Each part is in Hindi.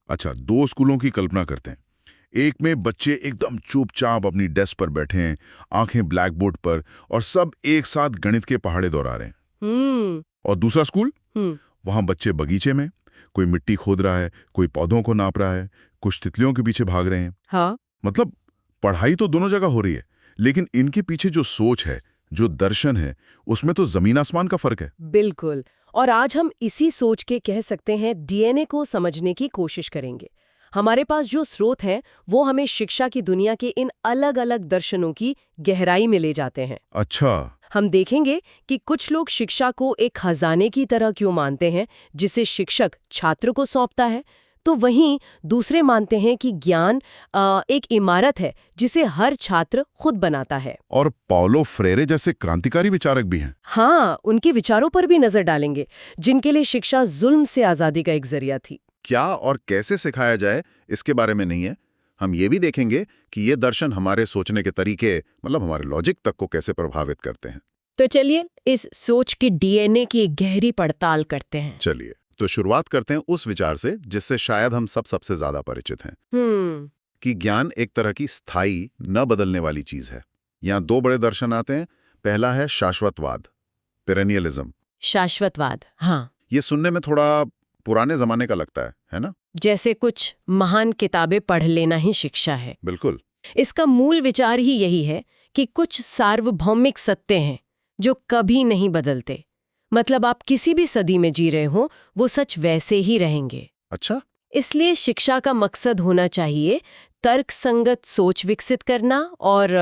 अच्छा, दो स्कूलों की कल्पना करते हैं। एक में बच्चे एकदम चुपचाप अपनी डेस्क पर बैठे हैं, आंखें ब्लैक बोर्ड पर, और सब एक साथ गणित के पहाड़े दोहरा रहे हैं। हम्म। और दूसरा स्कूल, हम्म। वहां बच्चे बगीचे में, कोई मिट्टी खोद रहा है, कोई पौधों को नाप रहा है, कुछ तितलियों के पीछे भाग रहे हैं। हाँ। मतलब पढ़ाई तो दोनों जगह हो रही है, लेकिन इनके पीछे जो सोच है, जो दर्शन है, उसमें तो जमीन आसमान का फर्क है। बिल्कुल। और आज हम इसी सोच के कह सकते हैं डीएनए को समझने की कोशिश करेंगे। हमारे पास जो स्रोत हैं वो हमें शिक्षा की दुनिया के इन अलग अलग दर्शनों की गहराई में ले जाते हैं। अच्छा। हम देखेंगे कि कुछ लोग शिक्षा को एक खजाने की तरह क्यों मानते हैं जिसे शिक्षक छात्र को सौंपता है, तो वहीं दूसरे मानते हैं कि ज्ञान एक इमारत है जिसे हर छात्र खुद बनाता है। और पाउलो फ्रेरे जैसे क्रांतिकारी विचारक भी हैं। हाँ, उनके विचारों पर भी नजर डालेंगे, जिनके लिए शिक्षा जुल्म से आजादी का एक जरिया थी। क्या और कैसे सिखाया जाए इसके बारे में नहीं है। हम ये भी देखेंगे कि ये दर्शन हमारे सोचने के तरीके, मतलब हमारे लॉजिक तक को कैसे प्रभावित करते हैं। तो चलिए इस सोच के डीएनए की एक गहरी पड़ताल करते हैं। चलिए तो शुरुआत करते हैं उस विचार से जिससे शायद हम सबसे ज्यादा परिचित हैं, कि ज्ञान एक तरह की स्थायी, न बदलने वाली चीज है। यहाँ दो बड़े दर्शन आते हैं। पहला है शाश्वतवाद, पेरेनियलिज्म। शाश्वतवाद, हाँ। ये सुनने में थोड़ा पुराने जमाने का लगता है ना? जैसे कुछ महान किताबें पढ़ लेना ही शिक्षा है। बिल्कुल। इसका मूल विचार ही यही है कि कुछ सार्वभौमिक सत्य हैं जो कभी नहीं बदलते। मतलब आप किसी भी सदी में जी रहे हो, वो सच वैसे ही रहेंगे। अच्छा। इसलिए शिक्षा का मकसद होना चाहिए तर्कसंगत सोच विकसित करना और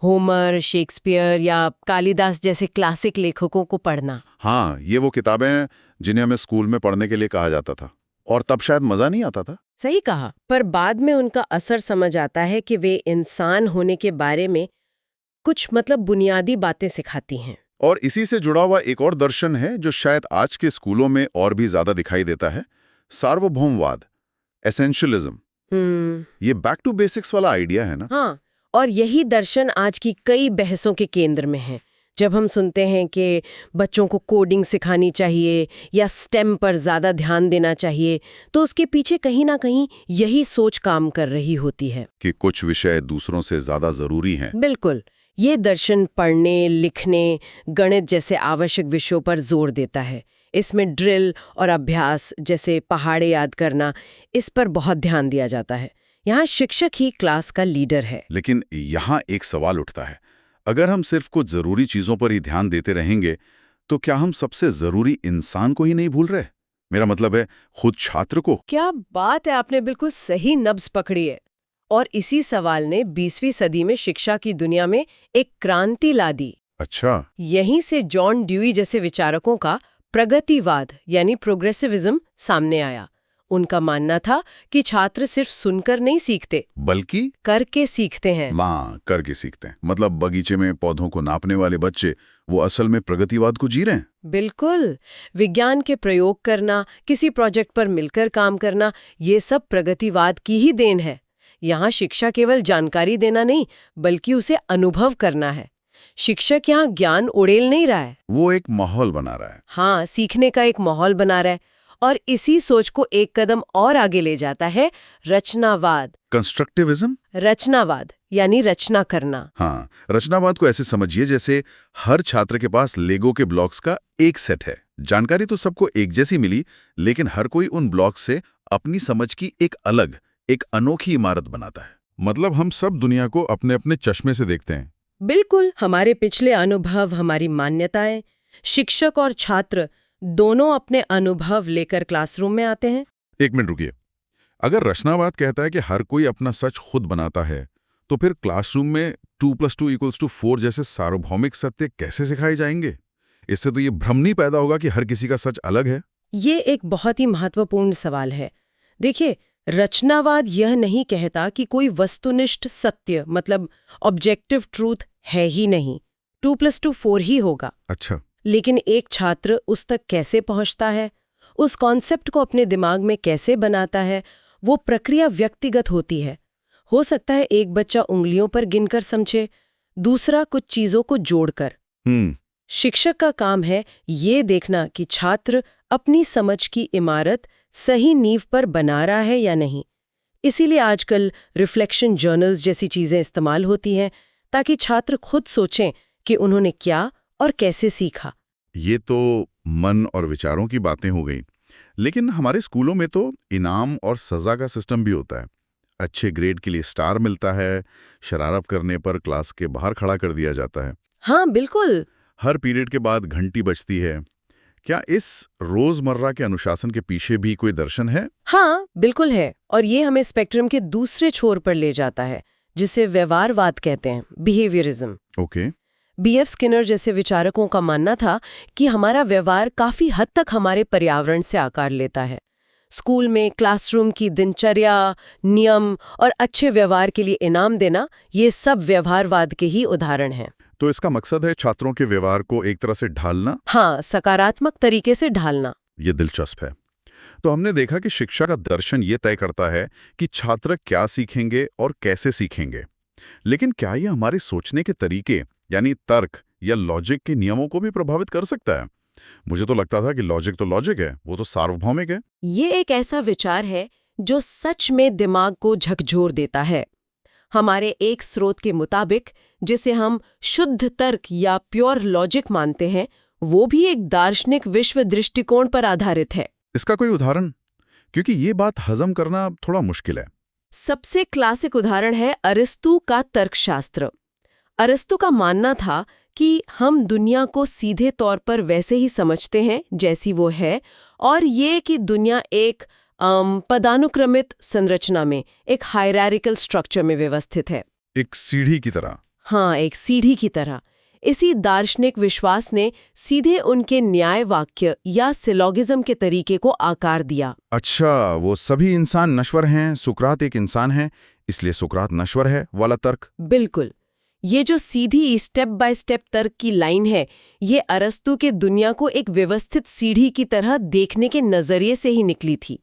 होमर, शेक्सपियर या कालिदास जैसे क्लासिक लेखकों को पढ़ना। हाँ, ये वो किताबें हैं जिन्हें हमें स्कूल में पढ़ने के लिए कहा जाता था, और तब शायद मजा नहीं आता था। सही कहा, पर बाद में उनका असर समझ आता है कि वे इंसान होने के बारे में कुछ बुनियादी बातें सिखाती हैं। और इसी से जुड़ा हुआ एक और दर्शन है जो शायद आज के स्कूलों में और भी ज्यादा दिखाई देता है, सार्वभौमवाद, एसेंशियलिज्म। ये बैक टू बेसिक्स वाला आइडिया है ना? हाँ, और यही दर्शन आज की कई बहसों के केंद्र में है। जब हम सुनते हैं कि बच्चों को कोडिंग सिखानी चाहिए या स्टेम पर ज्यादा ध्यान देना चाहिए, तो उसके पीछे कहीं ना कहीं यही सोच काम कर रही होती है कि कुछ विषय दूसरों से ज्यादा जरूरी हैं। बिल्कुल। ये दर्शन पढ़ने, लिखने, गणित जैसे आवश्यक विषयों पर जोर देता है। इसमें ड्रिल और अभ्यास जैसे पहाड़े याद करना, इस पर बहुत ध्यान दिया जाता है। यहाँ शिक्षक ही क्लास का लीडर है। लेकिन यहाँ एक सवाल उठता है, अगर हम सिर्फ कुछ जरूरी चीजों पर ही ध्यान देते रहेंगे तो क्या हम सबसे जरूरी इंसान को ही नहीं भूल रहे? मेरा मतलब है खुद छात्र को। क्या बात है, आपने बिल्कुल सही नब्ज पकड़ी है। और इसी सवाल ने 20वीं सदी में शिक्षा की दुनिया में एक क्रांति ला दी। अच्छा। यहीं से जॉन ड्यूई जैसे विचारकों का प्रगतिवाद यानी प्रोग्रेसिविज्म सामने आया। उनका मानना था कि छात्र सिर्फ सुनकर नहीं सीखते, बल्कि करके सीखते हैं। करके सीखते हैं। मतलब बगीचे में पौधों को नापने वाले बच्चे वो असल में प्रगतिवाद को जी रहे हैं। बिल्कुल। विज्ञान के प्रयोग करना, किसी प्रोजेक्ट पर मिलकर काम करना, ये सब प्रगतिवाद की ही देन है। यहाँ शिक्षा केवल जानकारी देना नहीं, बल्कि उसे अनुभव करना है। शिक्षक यहाँ ज्ञान उड़ेल नहीं रहा है, वो एक माहौल बना रहा है। हाँ, सीखने का एक माहौल बना रहा है। और इसी सोच को एक कदम और आगे ले जाता है रचनावाद। कंस्ट्रक्टिविज्म। रचनावाद यानी रचना करना। हाँ, रचनावाद को ऐसे समझिए जैसे हर छात्र के पास लेगो के ब्लॉक्स का एक सेट है। जानकारी तो सबको एक जैसी मिली, लेकिन हर कोई उन ब्लॉक्स से अपनी समझ की एक अलग, एक अनोखी इमारत बनाता है। मतलब हम सब दुनिया को अपने अपने चश्मे से देखते हैं। बिल्कुल, हमारे पिछले अनुभव, हमारी मान्यताएं। शिक्षक और छात्र दोनों अपने अनुभव लेकर क्लासरूम में आते हैं। एक मिनट रुकिए, अगर रचनावाद कहता है कि हर कोई अपना सच खुद बनाता है, तो फिर क्लासरूम में 2+2=4 जैसे सार्वभौमिक सत्य कैसे सिखाए जाएंगे? इससे तो ये भ्रम नहीं पैदा होगा कि हर किसी का सच अलग है। ये एक बहुत ही महत्वपूर्ण सवाल है। देखिए, रचनावाद यह नहीं कहता कि कोई वस्तुनिष्ठ सत्य, मतलब ऑब्जेक्टिव ट्रूथ है ही नहीं, 2+2=4 ही होगा। अच्छा। लेकिन एक छात्र उस तक कैसे पहुंचता है, उस कॉन्सेप्ट को अपने दिमाग में कैसे बनाता है, वो प्रक्रिया व्यक्तिगत होती है। हो सकता है एक बच्चा उंगलियों पर गिनकर समझे, दूसरा कुछ चीजों को जोड़कर। शिक्षक का काम है ये देखना कि छात्र अपनी समझ की इमारत सही नींव पर बना रहा है या नहीं। इसीलिए आजकल रिफ्लेक्शन जर्नल्स जैसी चीजें इस्तेमाल होती हैं ताकि छात्र खुद सोचें कि उन्होंने क्या और कैसे सीखा। ये तो मन और विचारों की बातें हो गई, लेकिन हमारे स्कूलों में तो इनाम और सजा का सिस्टम भी होता है। अच्छे ग्रेड के लिए स्टार मिलता है, शरारत करने पर क्लास के बाहर खड़ा कर दिया जाता है। हाँ बिल्कुल। हर पीरियड के बाद घंटी बजती है। क्या इस रोजमर्रा के अनुशासन के पीछे भी कोई दर्शन है? हाँ बिल्कुल है, और ये हमें स्पेक्ट्रम के दूसरे छोर पर ले जाता है, जिसे व्यवहारवाद कहते हैं, बिहेवियरिज्म। ओके। B.F. स्किनर जैसे विचारकों का मानना था कि हमारा व्यवहार काफी हद तक हमारे पर्यावरण से आकार लेता है। स्कूल में क्लासरूम की दिनचर्या, नियम और अच्छे व्यवहार के लिए इनाम देना, ये सब व्यवहारवाद के ही उदाहरण हैं। तो इसका मकसद है छात्रों के व्यवहार को एक तरह से ढालना? हाँ, सकारात्मक तरीके से ढालना। ये दिलचस्प है। तो हमने देखा कि शिक्षा का दर्शन ये तय करता है कि छात्र क्या सीखेंगे और कैसे सीखेंगे। लेकिन क्या ये हमारे सोचने के तरीके, यानी तर्क या लॉजिक के नियमों को भी प्रभावित कर सकता है? मुझे तो लगता था कि लॉजिक तो लॉजिक है, वो तो सार्वभौमिक है। ये एक ऐसा विचार है जो सच में दिमाग को झकझोर देता है। हमारे एक स्रोत के मुताबिक, जिसे हम शुद्ध तर्क या प्योर लॉजिक मानते हैं, वो भी एक दार्शनिक विश्व दृष्टिकोण पर आधारित है। इसका कोई उदाहरण? क्योंकि ये बात हजम करना थोड़ा मुश्किल है। सबसे क्लासिक उदाहरण है अरिस्तु का तर्कशास्त्र। अरिस्तु का मानना था कि हम दुनिया को सीधे तौर पर वैसे ही समझते हैं जैसी वो है, और ये कि दुनिया एक पदानुक्रमित संरचना में, एक हायरार्किकल स्ट्रक्चर में व्यवस्थित है। एक सीढ़ी की तरह। हाँ, एक सीढ़ी की तरह। इसी दार्शनिक विश्वास ने सीधे उनके न्याय वाक्य या सिलोगिज्म के तरीके को आकार दिया। अच्छा, वो सभी इंसान नश्वर हैं, सुकरात एक इंसान है, इसलिए सुकरात नश्वर है वाला तर्क। बिल्कुल। ये जो सीधी स्टेप बाय स्टेप तर्क की लाइन है, ये अरस्तु के दुनिया को एक व्यवस्थित सीढ़ी की तरह देखने के नजरिए से ही निकली थी।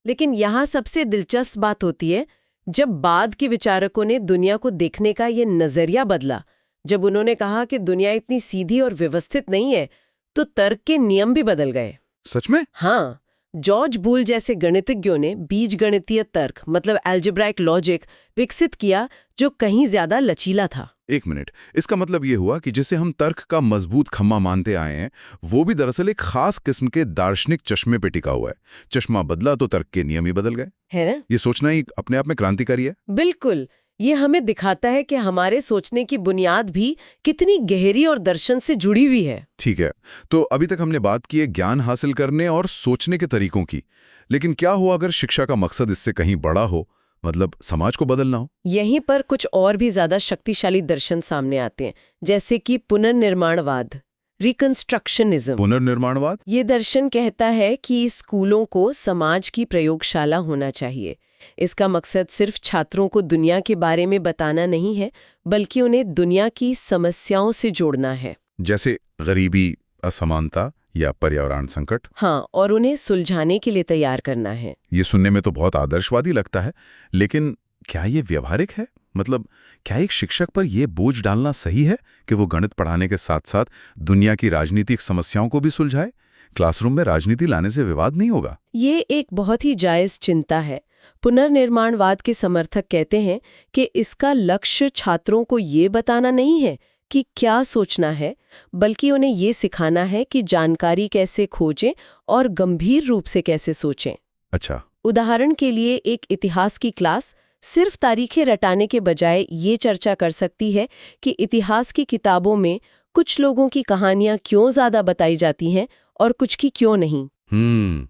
लेकिन यहाँ सबसे दिलचस्प बात होती है जब बाद के विचारकों ने दुनिया को देखने का ये नजरिया बदला। जब उन्होंने कहा कि दुनिया इतनी सीधी और व्यवस्थित नहीं है, तो तर्क के नियम भी बदल गए। सच में? हाँ, जॉर्ज बूल जैसे गणितज्ञों ने बीजगणितीय तर्क, मतलब एल्जेब्राइक लॉजिक, विकसित किया, जो कहीं ज्यादा लचीला था। एक मिनट, इसका मतलब ये हुआ कि जिसे हम तर्क का मजबूत खम्मा मानते आए हैं, वो भी दरअसल एक खास किस्म के दार्शनिक चश्मे पे टिका हुआ है। चश्मा बदला तो तर्क के नियम ही बदल गए। है ना? ये सोचना ही अपने आप में क्रांतिकारी है। बिल्कुल। ये हमें दिखाता है कि हमारे सोचने की बुनियाद भी कितनी गहरी और दर्शन से जुड़ी हुई है। ठीक है, तो अभी तक हमने बात की है ज्ञान हासिल करने और सोचने के तरीकों की, लेकिन क्या हो अगर शिक्षा का मकसद इससे कहीं बड़ा हो, मतलब समाज को बदलना हो? यहीं पर कुछ और भी ज्यादा शक्तिशाली दर्शन सामने आते हैं, जैसे कि पुनर्निर्माणवाद, रिकंस्ट्रक्शनिज्म। पुनर्निर्माणवाद? ये दर्शन कहता है कि स्कूलों को समाज की प्रयोगशाला होना चाहिए। इसका मकसद सिर्फ छात्रों को दुनिया के बारे में बताना नहीं है, बल्कि उन्हें दुनिया की समस्याओं से जोड़ना है। जैसे गरीबी, असमानता या पर्यावरण संकट। हाँ, और उन्हें सुलझाने के लिए तैयार करना है। ये सुनने में तो बहुत आदर्शवादी लगता है, लेकिन क्या ये व्यावहारिक है? मतलब क्या एक शिक्षक पर यह बोझ डालना सही है कि वो गणित पढ़ाने के साथ साथ दुनिया की राजनीतिक समस्याओं को भी सुलझाए? क्लासरूम में राजनीति लाने से विवाद नहीं होगा? ये एक बहुत ही जायज चिंता है। पुनर्निर्माणवाद के समर्थक कहते हैं कि इसका लक्ष्य छात्रों को ये बताना नहीं है कि क्या सोचना है, बल्कि उन्हें ये सिखाना है कि जानकारी कैसे खोजें और गंभीर रूप से कैसे सोचें। अच्छा। उदाहरण के लिए, एक इतिहास की क्लास सिर्फ तारीखें रटाने के बजाय ये चर्चा कर सकती है कि इतिहास की किताबों में कुछ लोगों की कहानियां क्यों ज्यादा बताई जाती हैं और कुछ की क्यों नहीं।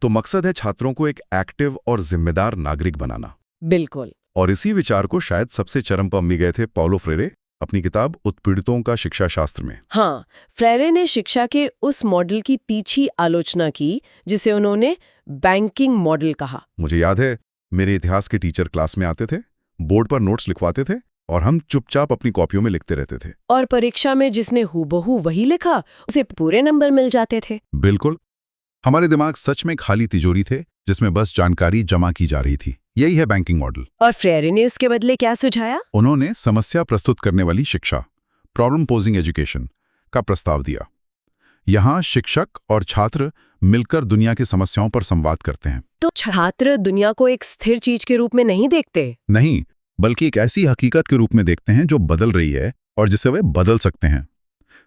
तो मकसद है छात्रों को एक एक्टिव और जिम्मेदार नागरिक बनाना। बिल्कुल। और इसी विचार को शायद सबसे चरम पर ले गए थे पॉलो फ्रेरे अपनी किताब उत्पीड़ितों का शिक्षा शास्त्र में। हाँ, फ्रेरे ने शिक्षा के उस मॉडल की तीखी आलोचना की जिसे उन्होंने बैंकिंग मॉडल कहा। मुझे याद है, मेरे इतिहास के टीचर क्लास में आते थे, बोर्ड पर नोट्स लिखवाते थे और हम चुपचाप अपनी कॉपियों में लिखते रहते थे। और परीक्षा में जिसने हूबहू वही लिखा, उसे पूरे नंबर मिल जाते थे। बिल्कुल। हमारे दिमाग सच में खाली तिजोरी थे जिसमें बस जानकारी जमा की जा रही थी। यही है बैंकिंग मॉडल। और फ्रेरे ने इसके बदले क्या सुझाया? उन्होंने समस्या प्रस्तुत करने वाली शिक्षा, प्रॉब्लम पोजिंग एजुकेशन, का प्रस्ताव दिया। यहाँ शिक्षक और छात्र मिलकर दुनिया की समस्याओं पर संवाद करते हैं। तो छात्र दुनिया को एक स्थिर चीज के रूप में नहीं देखते। नहीं, बल्कि एक ऐसी हकीकत के रूप में देखते हैं जो बदल रही है और जिसे वे बदल सकते हैं।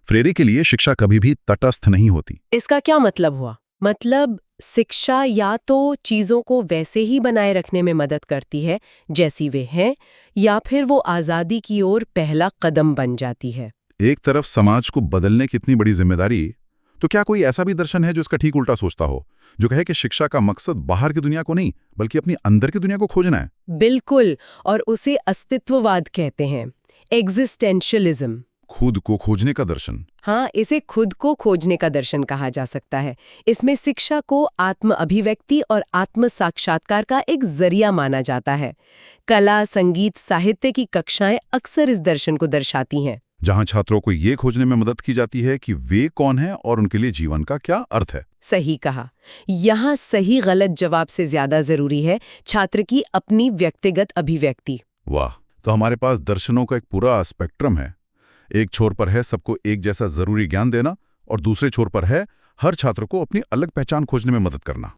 फ्रेरे के लिए शिक्षा कभी भी तटस्थ नहीं होती। इसका क्या मतलब हुआ? मतलब शिक्षा या तो चीजों को वैसे ही बनाए रखने में मदद करती है जैसी वे हैं, या फिर वो आजादी की ओर पहला कदम बन जाती है। एक तरफ समाज को बदलने की इतनी बड़ी जिम्मेदारी, तो क्या कोई ऐसा भी दर्शन है जो इसका ठीक उल्टा सोचता हो, जो कहे कि शिक्षा का मकसद बाहर की दुनिया को नहीं बल्कि अपनी अंदर की दुनिया को खोजना है? बिल्कुल, और उसे अस्तित्ववाद कहते हैं, एग्जिस्टेंशियलिज्म। खुद को खोजने का दर्शन। हाँ, इसे खुद को खोजने का दर्शन कहा जा सकता है। इसमें शिक्षा को आत्म अभिव्यक्ति और आत्म साक्षात्कार का एक जरिया माना जाता है। कला, संगीत, साहित्य की कक्षाएं अक्सर इस दर्शन को दर्शाती हैं, जहां छात्रों को ये खोजने में मदद की जाती है कि वे कौन हैं और उनके लिए जीवन का क्या अर्थ है। सही कहा। यहाँ सही गलत जवाब से ज्यादा जरूरी है छात्र की अपनी व्यक्तिगत अभिव्यक्ति। वाह, तो हमारे पास दर्शनों का एक पूरा स्पेक्ट्रम है। एक छोर पर है सबको एक जैसा जरूरी ज्ञान देना, और दूसरे छोर पर है हर छात्र को अपनी अलग पहचान खोजने में मदद करना।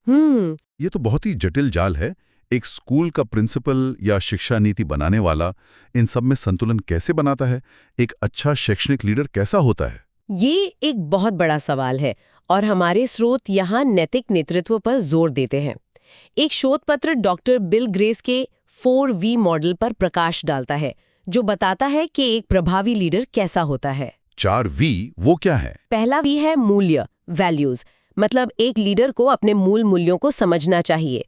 ये तो बहुत ही जटिल जाल है। एक स्कूल का प्रिंसिपल या शिक्षा नीति बनाने वाला इन सब में संतुलन कैसे बनाता है? एक अच्छा शैक्षणिक लीडर कैसा होता है? ये एक बहुत बड़ा सवाल है, और हमारे स्रोत यहाँ नैतिक नेतृत्व पर जोर देते हैं। एक शोध पत्र डॉक्टर बिल ग्रेस के 4V मॉडल पर प्रकाश डालता है, जो बताता है कि एक प्रभावी लीडर कैसा होता है। 4V वो क्या है? पहला V है मूल्य, वैल्यूज, मतलब एक लीडर को अपने मूल मूल्यों को समझना चाहिए।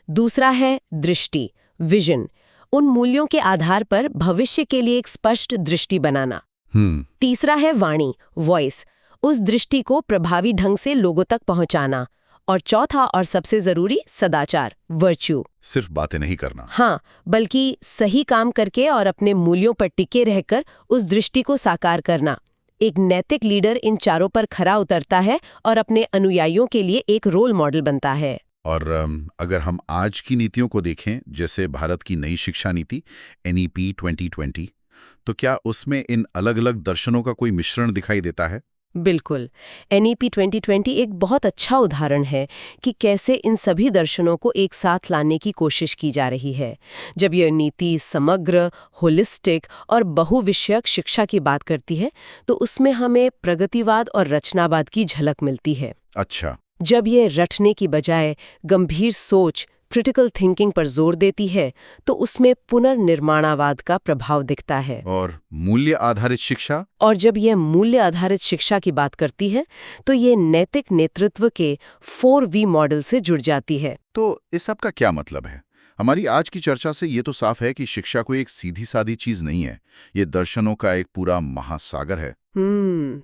दूसरा है दृष्टि, विजन, उन मूल्यों के आधार पर भविष्य के लिए एक स्पष्ट दृष्टि बनाना। तीसरा है वाणी, वॉइस, उस दृष्टि को प्रभावी ढंग से लोगों तक पहुंचाना। और चौथा और सबसे जरूरी, सदाचार, वर्च्यू, सिर्फ बातें नहीं करना। हाँ, बल्कि सही काम करके और अपने मूल्यों पर टिके रहकर उस दृष्टि को साकार करना। एक नैतिक लीडर इन चारों पर खरा उतरता है और अपने अनुयायियों के लिए एक रोल मॉडल बनता है। और अगर हम आज की नीतियों को देखें, जैसे भारत की नई शिक्षा नीति NEP 2020, तो क्या उसमें इन अलग-अलग दर्शनों का कोई मिश्रण दिखाई देता है? बिल्कुल। NEP 2020 एक बहुत अच्छा उदाहरण है कि कैसे इन सभी दर्शनों को एक साथ लाने की कोशिश की जा रही है। जब यह नीति समग्र, होलिस्टिक और बहुविषयक शिक्षा की बात करती है, तो उसमें हमें प्रगतिवाद और रचनावाद की झलक मिलती है। अच्छा। जब ये रटने की बजाय गंभीर सोच, क्रिटिकल थिंकिंग पर जोर देती है, तो उसमें पुनर्निर्माणवाद का प्रभाव दिखता है। और मूल्य आधारित शिक्षा? और जब यह मूल्य आधारित शिक्षा की बात करती है, तो ये नैतिक नेतृत्व के 4V मॉडल से जुड़ जाती है। तो इस सब का क्या मतलब है? हमारी आज की चर्चा से ये तो साफ है कि शिक्षा कोई एक सीधी सादी चीज नहीं है। ये दर्शनों का एक पूरा महासागर है।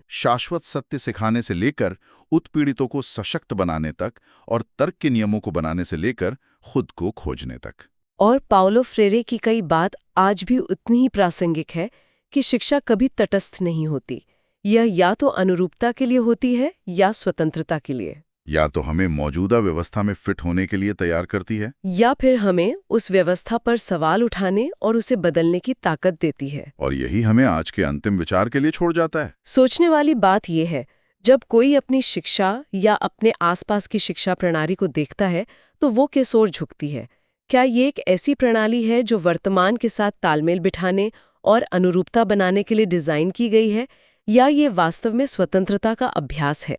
शाश्वत सत्य सिखाने से लेकर उत्पीड़ितों को सशक्त बनाने तक, और तर्क के नियमों को बनाने से लेकर खुद को खोजने तक। और पाउलो फ्रेरे की कई बात आज भी उतनी ही प्रासंगिक है कि शिक्षा कभी तटस्थ नहीं होती। यह या तो अनुरूपता के लिए होती है या स्वतंत्रता के लिए। या तो हमें मौजूदा व्यवस्था में फिट होने के लिए तैयार करती है, या फिर हमें उस व्यवस्था पर सवाल उठाने और उसे बदलने की ताकत देती है। और यही हमें आज के अंतिम विचार के लिए छोड़ जाता है। सोचने वाली बात यह है, जब कोई अपनी शिक्षा या अपने आसपास की शिक्षा प्रणाली को देखता है, तो वो किस ओर झुकती है? क्या ये एक ऐसी प्रणाली है जो वर्तमान के साथ तालमेल बिठाने और अनुरूपता बनाने के लिए डिजाइन की गई है, या ये वास्तव में स्वतंत्रता का अभ्यास है?